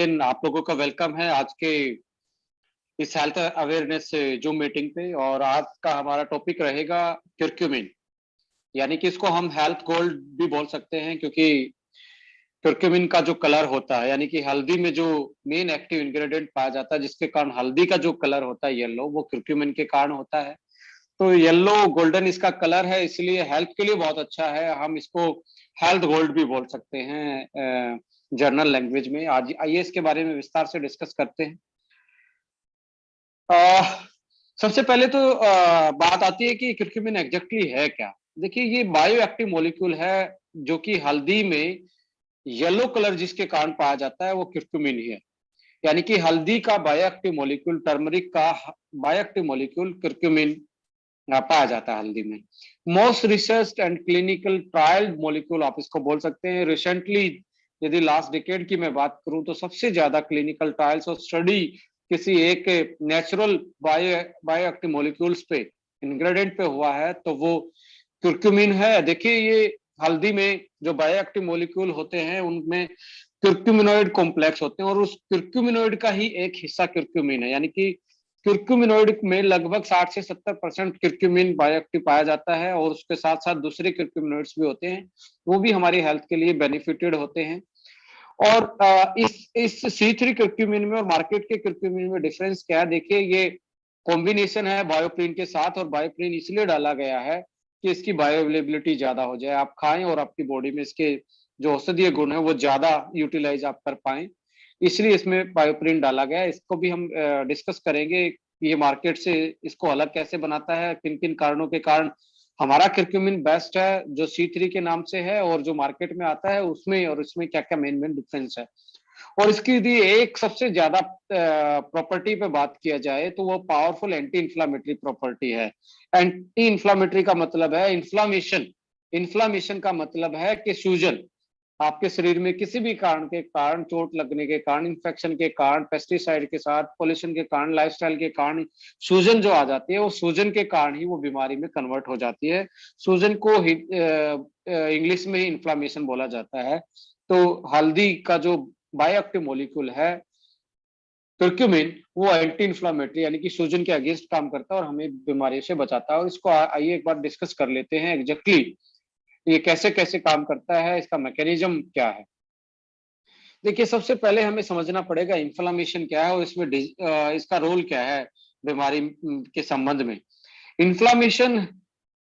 Again आप लोगों का वेलकम है आज के इस हेल्थ अवेयरनेस जूम मीटिंग पे। और आज का हमारा टॉपिक रहेगा क्यूरक्यूमिन, यानी कि इसको हम हेल्थ गोल्ड भी बोल सकते हैं, क्योंकि क्यूरक्यूमिन का जो कलर होता है, यानी कि हल्दी में जो मेन एक्टिव इंग्रेडिएंट पाया जाता है, जिसके कारण हल्दी का जो कलर होता है येलो, वो क्यूरक्यूमिन के कारण होता है। तो येलो गोल्डन इसका कलर है, इसलिए हेल्थ के लिए बहुत अच्छा है। हम इसको हेल्थ गोल्ड भी बोल सकते हैं जर्नल लैंग्वेज में। आज आइए इसके बारे में विस्तार से डिस्कस करते हैं। सबसे पहले तो बात आती है कि क्यूरक्यूमिन एग्जैक्टली है क्या। देखिए, ये बायो एक्टिव मॉलिक्यूल है जो कि हल्दी में येलो कलर जिसके कारण पाया जाता है वो क्यूरक्यूमिन ही है। यानी कि हल्दी का बायो एक्टिव मॉलिक्यूल, टर्मरिक का बायो एक्टिव मॉलिक्यूल क्यूरक्यूमिन पाया जाता है हल्दी में। Most research and clinical trial molecule आप इसको बोल सकते हैं। रिसेंटली यदि लास्ट डिकेड की मैं बात करूं तो सबसे ज्यादा क्लिनिकल ट्रायल्स और स्टडी किसी एक नेचुरल बायो एक्टिव मॉलिक्यूल्स पे, इंग्रेडिएंट पे हुआ है तो वो क्यूरक्यूमिन है। देखिए, ये हल्दी में जो बायो एक्टिव मॉलिक्यूल होते हैं उनमें क्यूरक्यूमिनोइड कॉम्प्लेक्स होते हैं, और उस क्यूरक्यूमिनोइड का ही एक हिस्सा क्यूरक्यूमिन है। यानी कि क्यूरक्यूमिनोइड में लगभग 60 से 70% क्यूरक्यूमिन बायोएक्टिव पाया जाता है, और उसके साथ साथ दूसरे क्यूरक्यूमिनोइड्स भी होते हैं, वो भी हमारी हेल्थ के लिए बेनिफिटेड होते हैं। और इस C3 क्यूरक्यूमिन में और मार्केट के क्यूरक्यूमिन में डिफरेंस क्या है। देखिए, ये कॉम्बिनेशन है बायोप्रिन के साथ, और बायोप्रिन इसलिए डाला गया है कि इसकी बायो अवेलेबिलिटी ज्यादा हो जाए, आप खाएं और आपकी बॉडी में इसके जो औषधीय गुण है वो ज्यादा यूटिलाइज आप कर पाए, इसलिए इसमें बायोप्रिन डाला गया है। इसको भी हम डिस्कस करेंगे, ये मार्केट से इसको अलग कैसे बनाता है, किन किन कारणों के कारण हमारा क्यूरक्यूमिन बेस्ट है जो C3 के नाम से है, और जो मार्केट में आता है उसमें और इसमें क्या क्या मेन मेन डिफरेंस है। और इसकी यदि एक सबसे ज्यादा प्रॉपर्टी पे बात किया जाए तो वो पावरफुल एंटी इंफ्लामेटरी प्रॉपर्टी है। एंटी इंफ्लामेटरी का मतलब है इन्फ्लामेशन, इन्फ्लामेशन का मतलब है कि सूजन। आपके शरीर में किसी भी कारण के कारण, चोट लगने के कारण, इन्फेक्शन के कारण, पेस्टिसाइड के साथ, पोल्यूशन के कारण, लाइफस्टाइल के कारण सूजन जो आ जाती है, वो सूजन के कारण ही वो बीमारी में कन्वर्ट हो जाती है। सूजन को इंग्लिश में ही इन्फ्लामेशन बोला जाता है। तो हल्दी का जो बायोएक्टिव मॉलिक्यूल है क्यूरक्यूमिन, वो एंटी इन्फ्लामेटरी यानी कि सूजन के अगेंस्ट काम करता है और हमें बीमारी से बचाता है। और इसको आइए एक बार डिस्कस कर लेते हैं एग्जैक्टली ये कैसे कैसे काम करता है, इसका मैकेनिज्म क्या है। देखिए, सबसे पहले हमें समझना पड़ेगा इन्फ्लामेशन क्या है और इसमें इसका रोल क्या है बीमारी के संबंध में। इन्फ्लामेशन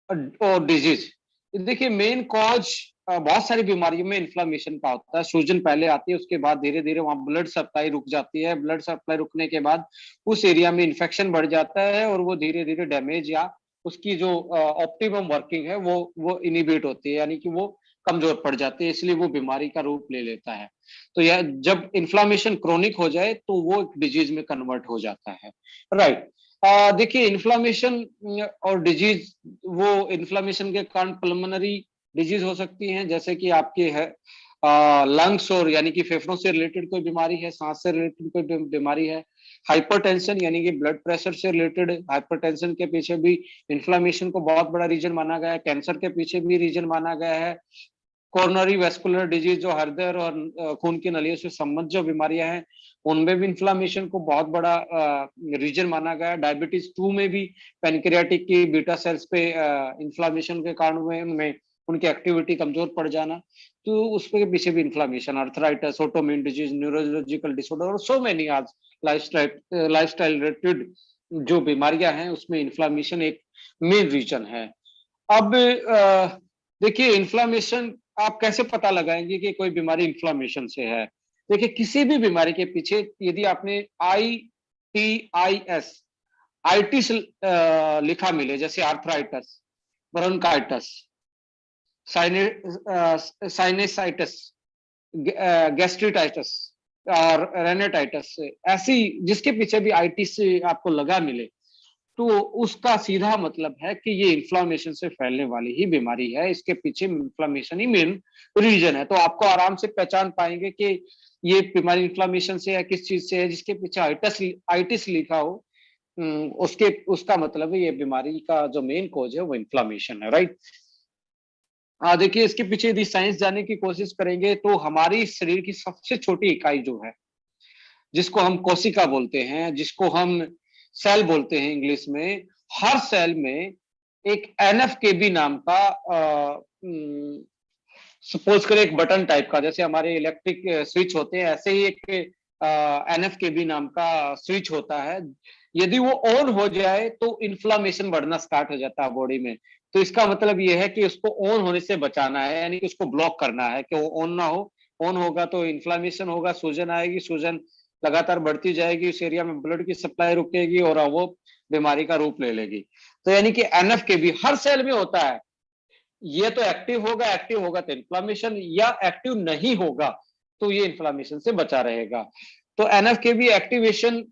और डिजीज, देखिए मेन कॉज बहुत सारी बीमारियों में इन्फ्लामेशन का होता है। सूजन पहले आती है, उसके बाद धीरे धीरे वहां ब्लड सप्लाई रुक जाती है, ब्लड सप्लाई रुकने के बाद उस एरिया में इन्फेक्शन बढ़ जाता है, और वो धीरे धीरे डैमेज या उसकी जो ऑप्टिमम वर्किंग है वो इनिबिट होती है, यानी कि वो कमजोर पड़ जाती है, इसलिए वो बीमारी का रूप ले लेता है। तो यह जब इन्फ्लामेशन क्रोनिक हो जाए तो वो एक डिजीज में कन्वर्ट हो जाता है, राइट। देखिए, इन्फ्लामेशन और डिजीज, वो इन्फ्लामेशन के कारण पल्मोनरी डिजीज हो सकती हैं, जैसे कि आपके है लंग्स और यानी कि फेफड़ों से रिलेटेड कोई बीमारी है, सांस से रिलेटेड कोई बीमारी है। हाइपरटेंशन यानी कि ब्लड प्रेशर से रिलेटेड, हाइपरटेंशन के पीछे भी इन्फ्लामेशन को बहुत बड़ा रीजन माना गया है। कैंसर के पीछे भी रीजन माना गया है। कोरोनरी वेस्कुलर डिजीज, जो हृदय और खून की नलियों से संबंधित जो बीमारियां हैं, उनमें भी इन्फ्लामेशन को बहुत बड़ा रीजन माना गया है। डायबिटीज 2 में भी पैनक्रियाटिक की बीटा सेल्स पे इन्फ्लामेशन के कारण हुए, उनमें उनकी एक्टिविटी कमजोर पड़ जाना, तो उसके पीछे भी inflammation. Arthritis, autoimmune disease, neurological disorder और सो मेनी आज लाइफस्टाइल रिलेटेड जो बीमारियां हैं उसमें इन्फ्लामेशन एक मेन रीजन है। अब देखिए, इन्फ्लामेशन आप कैसे पता लगाएंगे कि कोई बीमारी इन्फ्लामेशन से है। देखिए, किसी भी बीमारी के पीछे यदि आपने ITIS आइटिस लिखा मिले, जैसे आर्थराइटिस, ब्रोंकाइटिस, साइनेसाइटिस, गैस्ट्रिटाइटिस और रेनेटाइटिस, ऐसी जिसके पीछे भी आइटिस से आपको लगा मिले, तो उसका सीधा मतलब है कि ये इन्फ्लामेशन से फैलने वाली ही बीमारी है। इसके पीछे इन्फ्लामेशन ही मेन रीजन है। तो आपको आराम से पहचान पाएंगे कि ये बीमारी इन्फ्लामेशन से है, किस चीज से है। जिसके पीछे आइटिस लिखा हो, उसके उसका मतलब है ये बीमारी का जो मेन कॉज है वो इन्फ्लामेशन है, राइट। देखिए, इसके पीछे यदि साइंस जानने की कोशिश करेंगे तो हमारी शरीर की सबसे छोटी इकाई जो है जिसको हम कोशिका बोलते हैं, जिसको हम सेल बोलते हैं इंग्लिश में, हर सेल में एक एनएफकेबी नाम का सपोज करें एक बटन टाइप का, जैसे हमारे इलेक्ट्रिक स्विच होते हैं, ऐसे ही एक एनएफकेबी नाम का स्विच होता है। यदि वो ऑन हो जाए तो इन्फ्लामेशन बढ़ना स्टार्ट हो जाता है बॉडी में। तो इसका मतलब ये है कि उसको ऑन होने से बचाना है, यानी कि उसको ब्लॉक करना है कि वो ऑन ना हो। ऑन होगा तो इन्फ्लामेशन होगा, सूजन आएगी, सूजन लगातार बढ़ती जाएगी, उस एरिया में ब्लड की सप्लाई रुकेगी और वो बीमारी का रूप ले लेगी। तो यानी कि एनएफकेबी हर सेल में होता है। ये तो एक्टिव होगा तो इन्फ्लामेशन, या एक्टिव नहीं होगा तो ये इन्फ्लामेशन से बचा रहेगा। तो एनएफकेबी एक्टिवेशन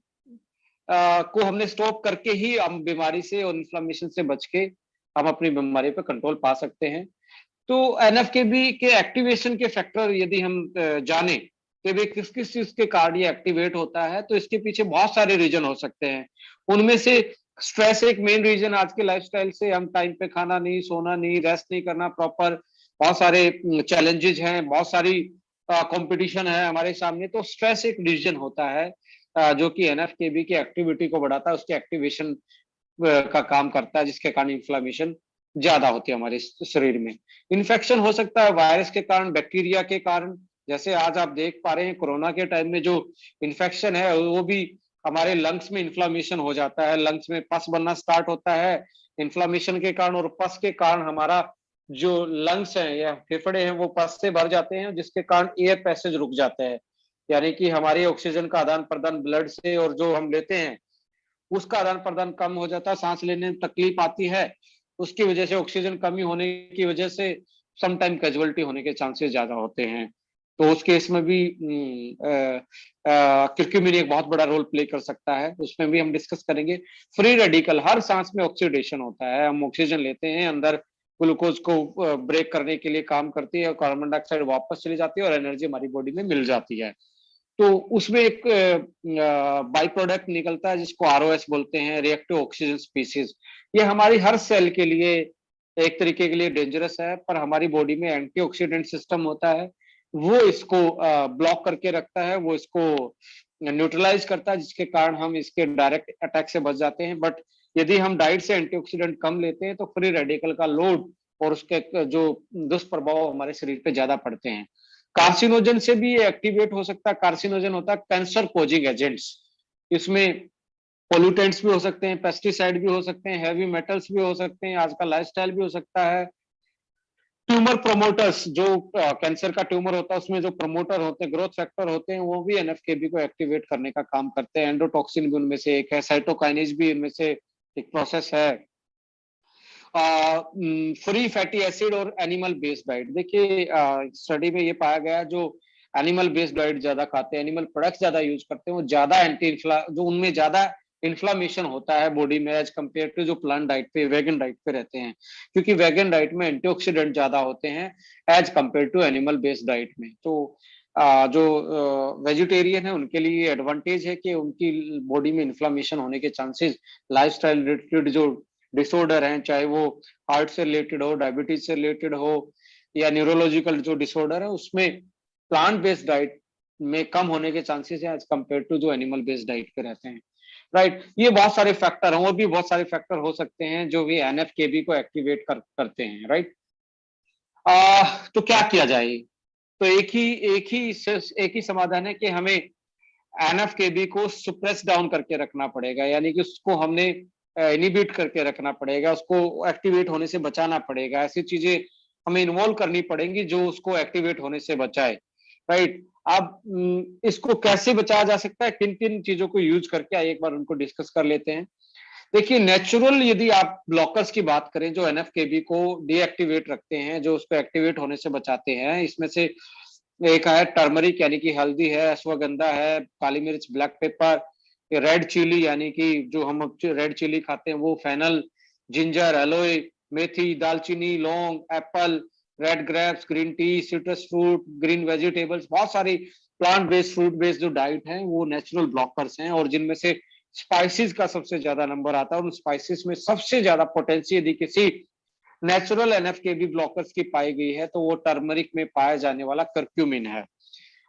को हमने स्टॉप करके ही हम बीमारी से और इन्फ्लामेशन से बच के हम अपनी बीमारी पे कंट्रोल पा सकते हैं। तो एनएफकेबी के एक्टिवेशन के फैक्टर यदि हम जाने कि वे किस किस चीज के कारण ये एक्टिवेट होता है, तो इसके पीछे बहुत सारे रीजन हो सकते हैं। उनमें से स्ट्रेस एक मेन रीजन, आज के लाइफस्टाइल से हम टाइम पे खाना नहीं, सोना नहीं, रेस्ट नहीं करना प्रॉपर, बहुत सारे चैलेंजेस हैं, बहुत सारी कंपटीशन है हमारे सामने। तो स्ट्रेस एक रीजन होता है जो कि एनएफकेबी की एक्टिविटी को बढ़ाता है, उसके एक्टिवेशन का काम करता है, जिसके कारण इन्फ्लामेशन ज्यादा होती है हमारे शरीर में। इन्फेक्शन हो सकता है वायरस के कारण, बैक्टीरिया के कारण, जैसे आज आप देख पा रहे हैं कोरोना के टाइम में जो इन्फेक्शन है वो भी हमारे लंग्स में इन्फ्लामेशन हो जाता है, लंग्स में पस बनना स्टार्ट होता है इन्फ्लामेशन के कारण, और पस के कारण हमारा जो लंग्स है या फेफड़े हैं वो पस से भर जाते हैं, जिसके कारण एयर पैसेज रुक जाते हैं, यानी कि हमारी ऑक्सीजन का आदान प्रदान ब्लड से और जो हम लेते हैं उसका आदान प्रदान कम हो जाता है, सांस लेने में तकलीफ आती है। उसकी वजह से ऑक्सीजन कमी होने की वजह से समटाइम कैजुअलिटी होने के चांसेस ज्यादा होते हैं। तो उस केस में भी क्यूरक्यूमिन एक बहुत बड़ा रोल प्ले कर सकता है, उसमें भी हम डिस्कस करेंगे। फ्री रेडिकल, हर सांस में ऑक्सीडेशन होता है, हम ऑक्सीजन लेते हैं, अंदर ग्लूकोज को ब्रेक करने के लिए काम करती है और कार्बन डाइऑक्साइड वापस चली जाती है और एनर्जी हमारी बॉडी में मिल जाती है। तो उसमें एक बाई प्रोडक्ट निकलता है जिसको आरओएस बोलते हैं, रिएक्टिव ऑक्सीजन स्पीसीज। ये हमारी हर सेल के लिए एक तरीके के लिए डेंजरस है, पर हमारी बॉडी में एंटीऑक्सीडेंट सिस्टम होता है, वो इसको ब्लॉक करके रखता है, वो इसको न्यूट्रलाइज करता है, जिसके कारण हम इसके डायरेक्ट अटैक से बच जाते हैं। बट यदि हम डाइट से एंटीऑक्सीडेंट कम लेते हैं तो फ्री रेडिकल का लोड और उसके जो दुष्प्रभाव हमारे शरीर पे ज्यादा पड़ते हैं। कार्सिनोजन से भी ये एक्टिवेट हो सकता है। कार्सिनोजन होता है कैंसर कोजिंग एजेंट्स। इसमें पोल्यूटेंट्स भी हो सकते हैं, पेस्टिसाइड भी हो सकते हैं, हैवी मेटल्स भी हो सकते हैं, आज का लाइफस्टाइल भी हो सकता है। ट्यूमर प्रोमोटर्स, जो कैंसर का ट्यूमर होता है उसमें जो प्रमोटर होते हैं, ग्रोथ फैक्टर होते हैं, वो भी एनएफकेबी को एक्टिवेट करने का काम करते हैं। एंडोटॉक्सिन भी उनमें से एक है, साइटोकाइनेज भी इनमें से एक प्रोसेस है। फ्री फैटी एसिड और एनिमल बेस्ड डाइट, देखिए स्टडी में ये पाया गया जो एनिमल बेस्ड डाइट ज्यादा खाते हैं, एनिमल प्रोडक्ट्स ज्यादा यूज करते हैं, वो ज्यादा एंटी इन्फ्ला जो उनमें ज्यादा इन्फ्लामेशन होता है बॉडी में एज कम्पेयर टू जो प्लांट डाइट पे, वेगन डाइट पे रहते हैं, क्योंकि वेगन डाइट में एंटीऑक्सीडेंट ज्यादा होते हैं as compare to animal based diet में। तो जो वेजिटेरियन है उनके लिए एडवांटेज है कि उनकी बॉडी में इन्फ्लामेशन होने के चांसेस, लाइफस्टाइल रिलेटेड जो डिसऑर्डर हैं, चाहे वो हार्ट से रिलेटेड हो, डायबिटीज से रिलेटेड हो, या न्यूरोलॉजिकल जो डिसऑर्डर है, उसमें प्लांट बेस्ड डाइट में कम होने के चांसेस हैं एज कम्पेयर टू जो एनिमल बेस्ड डाइट पे रहते हैं। राइट, ये बहुत सारे फैक्टर हैं, और भी बहुत सारे फैक्टर हो सकते हैं जो भी एनएफकेबी को एक्टिवेट करते हैं। राइट, तो क्या किया जाए? तो एक ही समाधान है कि हमें एनएफकेबी को सुप्रेस डाउन करके रखना पड़ेगा, यानी कि उसको हमने इनिबिट करके रखना पड़ेगा, उसको एक्टिवेट होने से बचाना पड़ेगा। ऐसी चीजें हमें इन्वॉल्व करनी पड़ेंगी जो उसको एक्टिवेट होने से बचाए। राइट, अब इसको कैसे बचाया जा सकता है, किन किन चीजों को यूज करके आइए एक बार उनको डिस्कस कर लेते हैं। देखिए, नेचुरल यदि आप ब्लॉकर्स की बात करें जो एनएफकेबी को डीएक्टिवेट रखते हैं, जो उसको एक्टिवेट होने से बचाते हैं, इसमें से एक है टर्मरिक यानी कि हल्दी है, अश्वगंधा है, काली मिर्च, ब्लैक पेपर, रेड चिली यानी कि जो हम रेड चिली खाते हैं वो, फेनल, जिंजर, एलोए, मेथी, दालचीनी, लौंग, Apple, red grapes, green tea, citrus fruit, green vegetables, बहुत सारी प्लांट बेस्ड फ्रूट बेस्ड जो डाइट है वो नेचुरल ब्लॉकर्स हैं, और जिनमें से स्पाइसेस का सबसे ज्यादा नंबर आता है। उन स्पाइसेस में सबसे ज्यादा पोटेंसी यदि किसी नेचुरल एनएफकेबी ब्लॉकर्स की पाई गई है तो वो टर्मरिक में पाया जाने वाला करक्यूमिन है।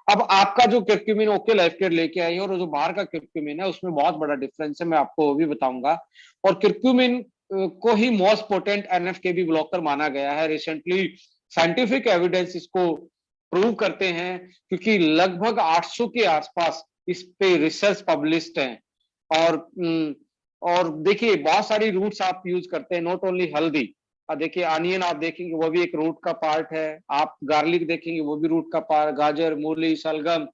अब आपका जो कर्क्यूमिन ओके लाइफ केयर लेके आई है और जो बाहर का कर्क्यूमिन है उसमें बहुत बड़ा डिफरेंस है, मैं आपको वो भी बताऊंगा। और कर्क्यूमिन को ही मोस्ट पोटेंट एनएफकेबी ब्लॉकर माना गया है। रिसेंटली साइंटिफिक एविडेंस इसको प्रूव करते हैं, क्योंकि लगभग 800 के आसपास इस पे रिसर्च पब्लिश्ड हैं। और और देखिए बहुत सारी रूट्स आप यूज करते हैं, नॉट ओनली हल्दी। देखिए अनियन आप देखेंगे वो भी एक रूट का पार्ट है, आप गार्लिक देखेंगे वो भी रूट का पार्ट, गाजर, मूली, शलगम,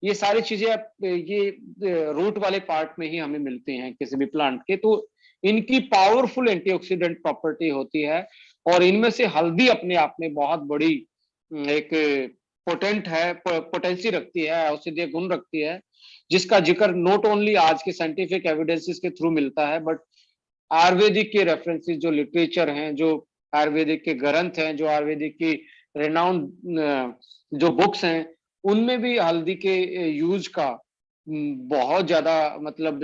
ये सारी चीजें ये रूट वाले पार्ट में ही हमें मिलती हैं किसी भी प्लांट के। तो इनकी पावरफुल एंटीऑक्सीडेंट प्रॉपर्टी होती है, और इनमें से हल्दी अपने आप में बहुत बड़ी एक पोटेंट है, पोटेंसी रखती है, औषधीय गुण रखती है, जिसका जिक्र नॉट ओनली आज के साइंटिफिक एविडेंसेस के थ्रू मिलता है, बट आयुर्वेदिक के रेफरेंसेस जो लिटरेचर हैं, जो आयुर्वेदिक के ग्रंथ हैं, जो आयुर्वेदिक की रेनाउंड जो बुक्स हैं, उनमें भी हल्दी के यूज का बहुत ज्यादा मतलब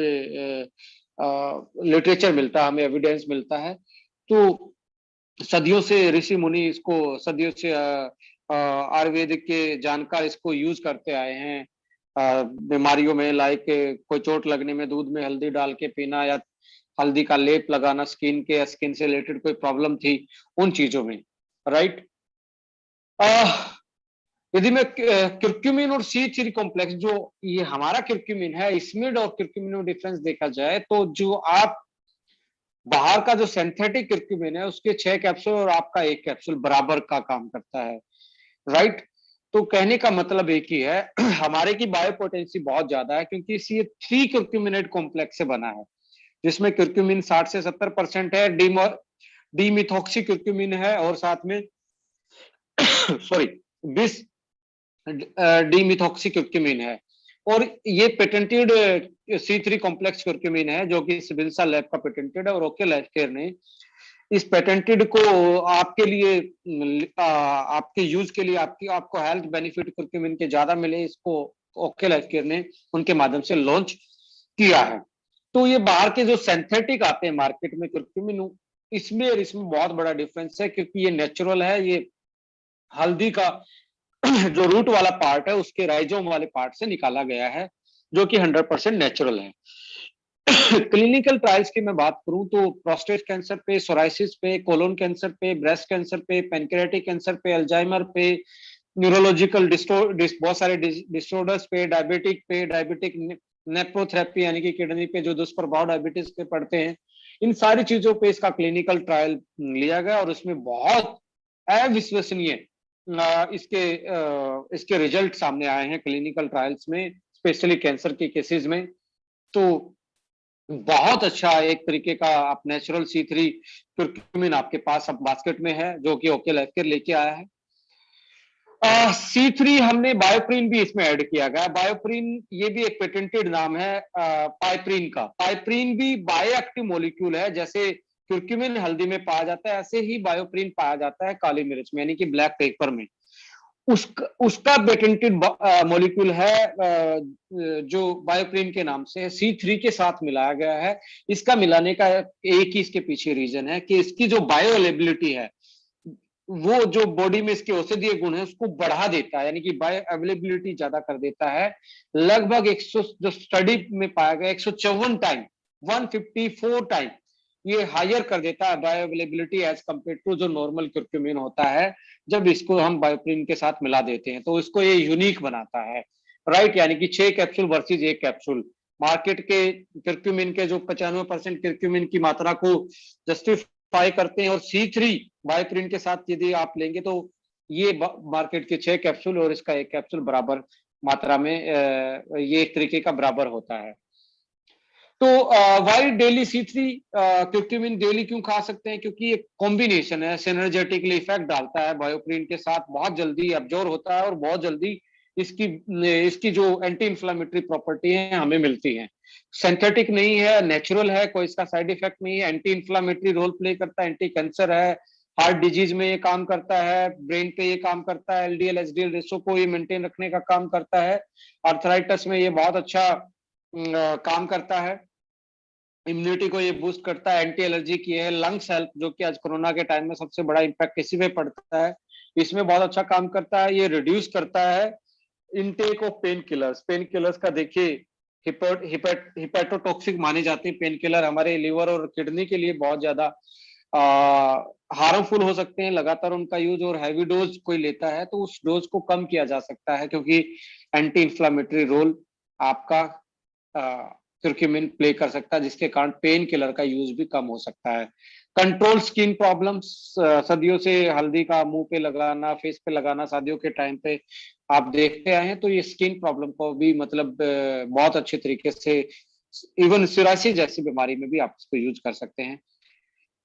लिटरेचर मिलता है, हमें एविडेंस मिलता है। तो सदियों से ऋषि मुनि इसको, सदियों से आयुर्वेदिक के जानकार इसको यूज करते आए हैं बीमारियों में, लाइक कोई चोट लगने में दूध में हल्दी डाल के पीना, या हल्दी का लेप लगाना स्किन के, स्किन से रिलेटेड कोई प्रॉब्लम थी उन चीजों में, राइट। यदि मैं क्यूरक्यूमिन और C3 कॉम्प्लेक्स, जो ये हमारा क्यूरक्यूमिन है, इसमें और क्यूरक्यूमिन में डिफरेंस देखा जाए, तो जो आप बाहर का जो सिंथेटिक क्यूरक्यूमिन है उसके 6 कैप्सूल और आपका 1 कैप्सूल बराबर का काम करता है, राइट। तो कहने का मतलब एक ही है हमारे की बायोपोटेंसी बहुत ज्यादा है, क्योंकि ये 3 क्यूरक्यूमिनेट कॉम्प्लेक्स से बना है, जिसमें क्यूरक्यूमिन 60 से 70% है, डीमिथॉक्सी क्यूरक्यूमिन है, और साथ में सॉरी 20 डीमिथॉक्सी क्यूरक्यूमिन है। और ये पेटेंटेड C3 कॉम्प्लेक्स क्यूरक्यूमिन है, जो कि सिबिल्सा लैब का पेटेंटेड है, और ओके लाइफ केयर ने इस पेटेंटेड को आपके लिए आपके यूज के लिए, आपको हेल्थ बेनिफिट क्यूरक्यूमिन के ज्यादा मिले, इसको ओके लाइफ केयर ने उनके माध्यम से लॉन्च किया है। तो ये बाहर के जो सिंथेटिक आते हैं मार्केट में क्यूरक्यूमिन, इसमें और इसमें बहुत बड़ा डिफरेंस है, क्योंकि ये नेचुरल है, ये हल्दी का जो रूट वाला पार्ट है उसके राइजोम वाले पार्ट से निकाला गया है, जो कि 100% नेचुरल है। क्लिनिकल ट्रायल्स की मैं बात करूं तो प्रोस्टेट कैंसर पे, सोराइसिस पे, कोलोन कैंसर पे, ब्रेस्ट कैंसर पे, पेनक्रियाटिक कैंसर पे, अल्जाइमर पे, न्यूरोलॉजिकल बहुत सारे डिसऑर्डर्स पे, डायबिटिक नेप्रोथेरेपी यानी कि किडनी पे जो दुष्प्रभाव डायबिटीज के पड़ते हैं, इन सारी चीजों पे इसका क्लिनिकल ट्रायल लिया गया, और उसमें बहुत अविश्वसनीय इसके रिजल्ट सामने आए हैं क्लिनिकल ट्रायल्स में, स्पेशली कैंसर के केसेस में। तो बहुत अच्छा एक तरीके का आप नेचुरल C3 क्यूरक्यूमिन आपके पास अब बास्केट में है, जो कि ओके लाइफ केयर लेके आया है। C3 हमने बायोप्रिन भी इसमें ऐड किया गया। बायोप्रिन ये भी एक पेटेंटेड नाम है पाइप्रिन का। पाइप्रिन भी बायोएक्टिव मॉलिक्यूल है, जैसे क्यूरक्यूमिन हल्दी में पाया जाता है, ऐसे ही बायोप्रिन पाया जाता है काली मिर्च में, यानी कि ब्लैक पेपर में। उसका पेटेंटेड मॉलिक्यूल है जो बायोप्रिन के नाम से C3 के साथ मिलाया गया है। इसका मिलाने का एक ही इसके पीछे रीजन है कि इसकी जो बायो अवेलेबिलिटी है, वो जो बॉडी में इसके औषधीय गुण है उसको बढ़ा देता है, यानी कि बायो अवेलेबिलिटी ज्यादा कर देता है। लगभग 100 जो स्टडी में पाया गया 154 टाइम, 154 टाइम ये हायर कर देता है bio availability as compare to जो नॉर्मल क्यूरक्यूमिन होता है, जब इसको हम बायोप्रिन के साथ मिला देते हैं, तो इसको ये यूनिक बनाता है, राइट। यानी कि 6 कैप्सूल वर्सेज 1 कैप्सूल। मार्केट के क्यूरक्यूमिन के जो 95% क्यूरक्यूमिन की मात्रा को जस्टिफाई करते हैं, और C3 बायोप्रिन के साथ यदि आप लेंगे तो ये मार्केट के 6 कैप्सूल और इसका 1 कैप्सूल बराबर मात्रा में ये एक तरीके का बराबर होता है। तो वाई डेली C3 क्यूरक्यूमिन डेली क्यों खा सकते हैं? क्योंकि एक कॉम्बिनेशन है, सिनर्जेटिकली इफेक्ट डालता है बायोप्रिन के साथ, बहुत जल्दी एब्जॉर्ब होता है, और बहुत जल्दी इसकी इसकी जो एंटी इंफ्लेमेटरी प्रॉपर्टी है हमें मिलती है। सिंथेटिक नहीं है, नेचुरल है, कोई इसका साइड इफेक्ट नहीं है, एंटी इंफ्लेमेटरी रोल प्ले करता है, एंटी कैंसर है, हार्ट डिजीज में ये काम करता है, ब्रेन पे ये काम करता है, LDL HDL रेशो को ये मेंटेन रखने का काम करता है, आर्थराइटिस में ये बहुत अच्छा काम करता है, इम्यूनिटी को ये बूस्ट करता है, एंटी एलर्जी की है, लंग्स हेल्थ, जो कि आज कोरोना के टाइम में सबसे बड़ा इम्पैक्ट किसी पे पड़ता है, इसमें बहुत अच्छा काम करता है। ये रिड्यूस करता है इनटेक ऑफ पेन किलर्स का देखिए, हिपेटोटॉक्सिक माने जाते हैं पेन किलर, हमारे लिवर और किडनी के लिए बहुत ज्यादा हार्मफुल हो सकते हैं। लगातार उनका यूज और हैवी डोज कोई लेता है तो उस डोज को कम किया जा सकता है, क्योंकि एंटी इंफ्लामेटरी रोल आपका क्यूरक्यूमिन प्ले कर सकता है, जिसके कारण पेन किलर का यूज भी कम हो सकता है। कंट्रोल स्किन प्रॉब्लम्स, सदियों से हल्दी का मुंह पे लगाना, फेस पे लगाना शादियों के टाइम पे आप देखते आए हैं, तो ये स्किन प्रॉब्लम को भी मतलब बहुत अच्छे तरीके से, इवन सोरायसिस जैसी बीमारी में भी आप इसको यूज कर सकते हैं।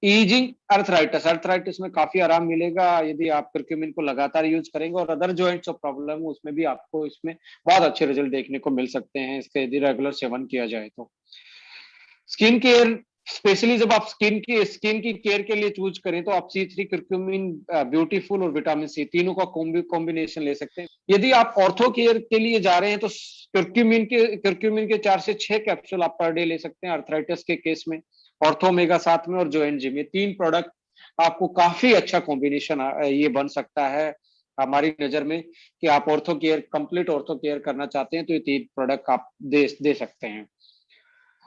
ईजिंग अर्थराइटिस, अर्थराइटिस में काफी आराम मिलेगा यदि आप करक्यूमिन को लगातार यूज करेंगे, और अदर जॉइंट्स ऑफ प्रॉब्लम उसमें भी आपको इसमें बहुत अच्छे रिजल्ट देखने को मिल सकते हैं इसके यदि रेगुलर सेवन किया जाए तो। स्किन केयर, स्पेशली जब आप स्किन की केयर के लिए चूज करें तो आप C3 करक्यूमिन, ब्यूटीफुल और विटामिन सी तीनों का कॉम्बिनेशन ले सकते हैं। यदि आप ऑर्थो केयर के लिए जा रहे हैं तो करक्यूमिन के 4 से 6 कैप्सूल आप पर डे ले सकते हैं अर्थराइटिस के केस में, ऑर्थो ओमेगा साथ में और जॉइंट जिम, ये 3 प्रोडक्ट आपको काफी अच्छा कॉम्बिनेशन ये बन सकता है हमारी नजर में, कि आप ortho care, complete ortho care करना चाहते हैं तो ये 3 प्रोडक्ट आप दे सकते हैं।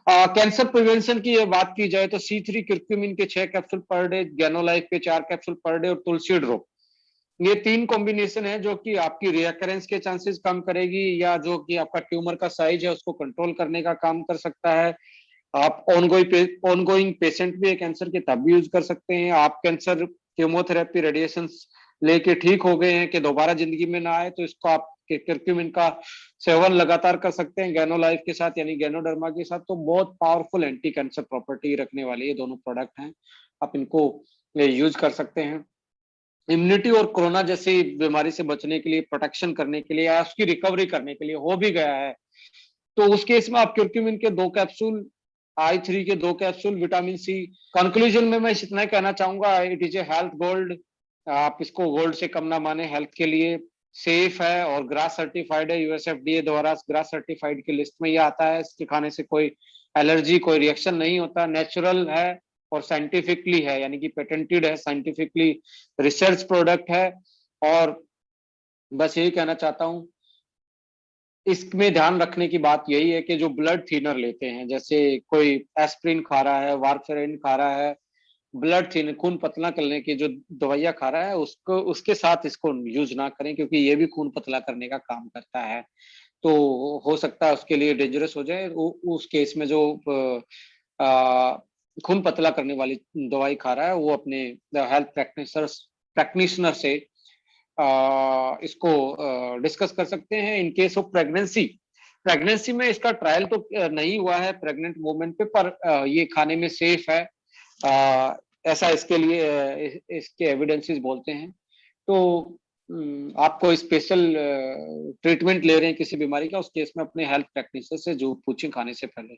कैंसर प्रिवेंशन की ये बात की जाए तो C3 करक्यूमिन के 6 कैप्सूल पर डे, गैनोलाइफ के 4 कैप्सूल पर डे और तुलसी ड्रॉप, ये 3 कॉम्बिनेशन है जो कि आपकी रिकरेंस के चांसेस कम करेगी, या जो कि आपका ट्यूमर का साइज है उसको कंट्रोल करने का काम कर सकता है। आप ऑनगोइंग पेशेंट भी कैंसर के तब भी यूज कर सकते हैं। आप कैंसर केमोथेरेपी रेडिएशन लेके ठीक हो गए हैं कि दोबारा जिंदगी में ना आए, तो इसको आप करक्यूमिन का सेवन लगातार कर सकते हैं गैनोलाइफ के साथ, यानी गैनोडर्मा के साथ। तो बहुत पावरफुल एंटी कैंसर प्रॉपर्टी रखने वाले ये दोनों प्रोडक्ट हैं, आप इनको यूज कर सकते हैं। इम्यूनिटी और कोरोना जैसी बीमारी से बचने के लिए, प्रोटेक्शन करने के लिए या उसकी रिकवरी करने के लिए हो भी गया है, तो उस केस में आप क्यूरक्यूमिन के 2 कैप्सूल, I3 के 2 कैप्सूल, विटामिन सी। कंक्लूजन में मैं इतना ही कहना चाहूंगा, it is a health gold, आप इसको गोल्ड से कम ना माने, हेल्थ के लिए सेफ है और ग्रास सर्टिफाइड है, यूएसएफडीए द्वारा ग्रास सर्टिफाइड की लिस्ट में ये आता है। इसके खाने से कोई एलर्जी, कोई रिएक्शन नहीं होता, नेचुरल है और साइंटिफिकली है, यानी कि पेटेंटेड है, साइंटिफिकली रिसर्च प्रोडक्ट है। और बस यही कहना चाहता हूँ, इसमें ध्यान रखने की बात यही है कि जो ब्लड थिनर लेते हैं, जैसे कोई एस्प्रिन खा रहा है, वारफेरिन खा रहा है, ब्लड थिन, खून पतला करने की जो दवाइयाँ खा रहा है, उसको उसके साथ इसको यूज ना करें, क्योंकि ये भी खून पतला करने का काम करता है। तो हो सकता है उसके लिए डेंजरस हो जाए। उस केस में जो खून पतला करने वाली दवाई खा रहा है, वो अपने हेल्थ प्रैक्टिशनर से इसको डिस्कस कर सकते हैं। इन केस ऑफ प्रेगनेंसी में इसका ट्रायल तो नहीं हुआ है प्रेग्नेंट वुमेन पे, पर ये खाने में सेफ है, ऐसा इसके लिए इसके एविडेंसेस बोलते हैं। तो आपको स्पेशल ट्रीटमेंट ले रहे हैं किसी बीमारी का, उस केस में अपने हेल्थ प्रैक्टिशनर से जो पूछें खाने से पहले।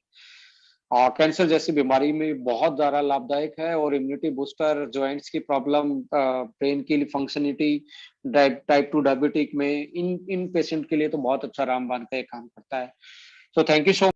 कैंसर जैसी बीमारी में बहुत ज्यादा लाभदायक है, और इम्यूनिटी बूस्टर, जॉइंट्स की प्रॉब्लम, ब्रेन की फंक्शनिटी, टाइप 2 डायबिटिक में, इन पेशेंट के लिए तो बहुत अच्छा रामबाण का ये काम करता है। So thank you so